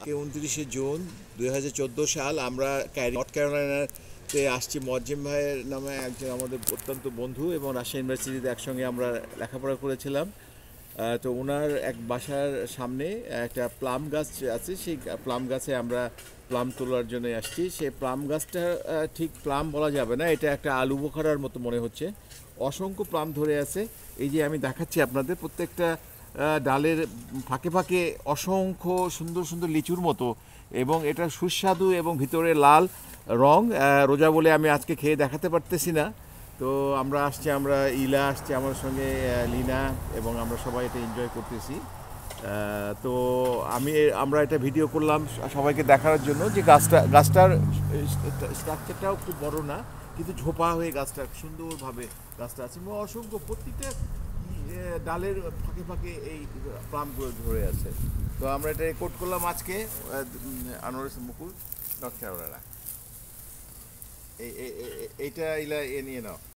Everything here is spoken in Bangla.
29 জুন 2014 সাল আমরা নর্থ ক্যারোলাইনাতে আসছি। মজ্জেম ভাইয়ের নামে একজন আমাদের অত্যন্ত বন্ধু এবং রাজশাহী ইউনিভার্সিটিতে একসঙ্গে আমরা লেখাপড়া করেছিলাম। তো ওনার এক বাসার সামনে একটা প্লাম গাছ আছে, সেই প্লাম গাছে আমরা প্লাম তোলার জন্য আসছি। সেই প্লাম গাছটা ঠিক প্লাম বলা যাবে না, এটা একটা আলু বোখারার মতো মনে হচ্ছে। অসংখ্য প্লাম ধরে আছে, এই যে আমি দেখাচ্ছি আপনাদের, প্রত্যেকটা ডালের ফাঁকে ফাঁকে অসংখ্য সুন্দর সুন্দর লিচুর মতো, এবং এটা সুস্বাদু এবং ভিতরে লাল রং। রোজা বলে আমি আজকে খেয়ে দেখাতে পারতেছি না। তো আমরা ইলা আসছে আমার সঙ্গে, লিনা, এবং আমরা সবাই এটা এনজয় করতেছি। তো আমরা এটা ভিডিও করলাম সবাইকে দেখানোর জন্য যে গাছটার স্ট্রাকচারটাও খুব বড় না, কিন্তু ঝোপা হয়ে গাছটা সুন্দরভাবে গাছটা আছে, এবং অসংখ্য প্রত্যেকটা ডালের ফাঁকে ফাঁকে এই প্লামগুলো ধরে আছে। তো আমরা এটা রেকর্ড করলাম আজকে আনোয়ার মুকুল, নর্থ ক্যারোলাইনা। এইটা ইলা নিয়ে নাও।